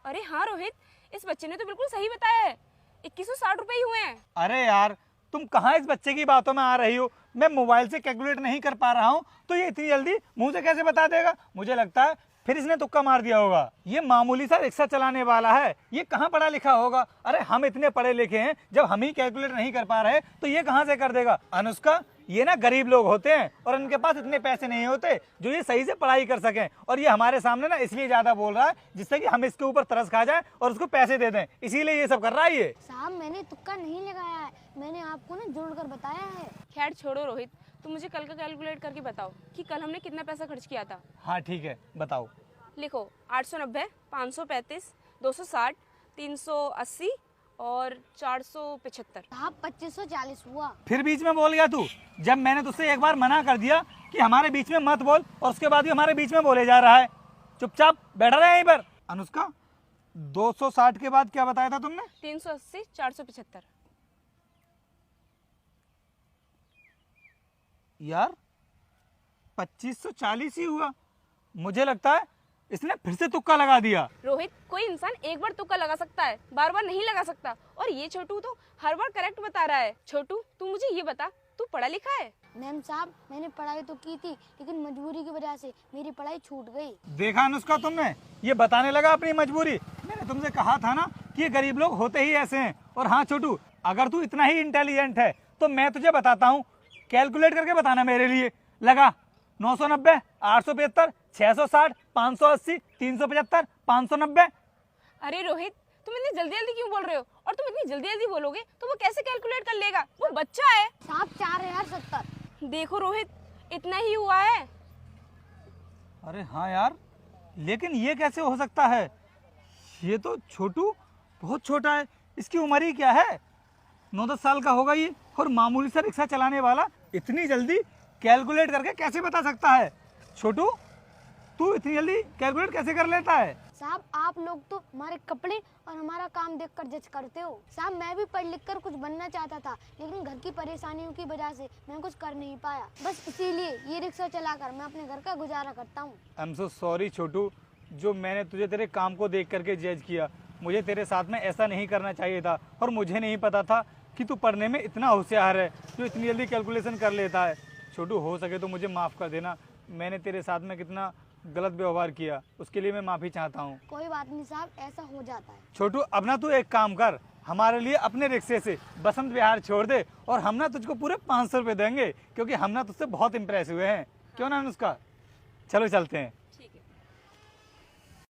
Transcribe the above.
अरे हाँ रोहित, इस बच्चे ने तो बिल्कुल सही बताया है, 2160 रुपए ही हुए हैं। अरे यार, तुम कहाँ इस बच्चे की बातों में आ रही हो? मैं मोबाइल से कैलकुलेट नहीं कर पा रहा हूँ तो ये इतनी जल्दी मुंह से कैसे बता देगा? मुझे लगता है फिर इसने तुक्का मार दिया होगा। ये मामूली सा रिक्शा चलाने वाला है, ये कहाँ पढ़ा लिखा होगा? अरे हम इतने पढ़े लिखे हैं, जब हम ही कैलकुलेट नहीं कर पा रहे तो ये कहाँ से कर देगा? अनुष्का, ये ना गरीब लोग होते हैं और उनके पास इतने पैसे नहीं होते जो ये सही से पढ़ाई कर सकें, और ये हमारे सामने ना इसलिए ज्यादा बोल रहा है जिससे कि हम इसके ऊपर तरस खा जाए और उसको पैसे दे दें, इसीलिए ये सब कर रहा है ये। साहब मैंने तुक्का नहीं लगाया है, मैंने आपको ना जोड़कर बताया है। खैर छोड़ो रोहित, तुम मुझे कल का कैलकुलेट करके बताओ कि कल हमने कितना पैसा खर्च किया था। हाँ ठीक है, बताओ। लिखो 890, 535, 260, 380 और 475। साहब 2540 हुआ। फिर बीच में बोल गया तू, जब मैंने तुझसे एक बार मना कर दिया कि हमारे बीच में मत बोल, और उसके बाद भी हमारे बीच में बोले जा रहा है। चुपचाप बैठा रहे यहीं पर। अनुष्का, 260 के बाद क्या बताया था तुमने? 380, 475। यार 2540 ही हुआ। मुझे लगता है इसने फिर से तुक्का लगा दिया। रोहित, कोई इंसान एक बार तुक्का लगा सकता है, बार बार नहीं लगा सकता, और ये छोटू तो हर बार करेक्ट बता रहा है। छोटू, तू मुझे ये बता, तू पढ़ा लिखा है? मैम साहब, मैंने पढ़ाई तो की थी, लेकिन मजबूरी की वजह से मेरी पढ़ाई छूट गई। देखा अनुष्का, तुमने ये बताने लगा अपनी मजबूरी। मैंने तुमसे कहा था ना कि ये गरीब लोग होते ही ऐसे हैं। और हाँ छोटू, अगर तू इतना ही इंटेलिजेंट है तो मैं तुझे बताता हूँ, कैलकुलेट करके बताना मेरे लिए। लगा 990, 875, 660, 580, 375, 590। अरे रोहित, तुम इतनी जल्दी जल्दी क्यों बोल रहे हो? और तुम इतनी जल्दी जल्दी बोलोगे तो वो कैसे कैलकुलेट कर लेगा? वो बच्चा है। साहब 4070। देखो रोहित, इतना ही हुआ है। अरे हाँ यार, लेकिन ये कैसे हो सकता है? ये तो छोटू बहुत छोटा है, इसकी उम्र ही क्या है? 9-10 साल का होगा ये, और मामूली सा रिक्शा चलाने वाला इतनी जल्दी कैलकुलेट करके कैसे बता सकता है? छोटू, तू इतनी जल्दी कैलकुलेट कैसे कर लेता है? साहब आप लोग तो हमारे कपड़े और हमारा काम देखकर जज करते हो। साहब मैं भी पढ़ लिख कर कुछ बनना चाहता था, लेकिन घर की परेशानियों की वजह से मैं कुछ कर नहीं पाया। बस इसीलिए ये रिक्शा चलाकर मैं अपने घर का गुजारा करता हूँ। आई एम सो सॉरी छोटू, जो मैंने तुझे तेरे काम को देख करके जज किया। मुझे तेरे साथ में ऐसा नहीं करना चाहिए था, और मुझे नहीं पता था कि तू पढ़ने में इतना होशियार है, जो इतनी जल्दी कैलकुलेशन कर लेता है। छोटू, हो सके तो मुझे माफ़ कर देना, मैंने तेरे साथ में कितना गलत व्यवहार किया, उसके लिए मैं माफ़ी चाहता हूँ। कोई बात नहीं साहब, ऐसा हो जाता है। छोटू, अब ना तू एक काम कर, हमारे लिए अपने रिक्शे से बसंत विहार छोड़ दे, और हम ना तुझको पूरे 500 रुपये देंगे, क्योंकि हम ना तुझसे बहुत इम्प्रेस हुए हैं। क्यों ना अनुष्का? चलो चलते हैं।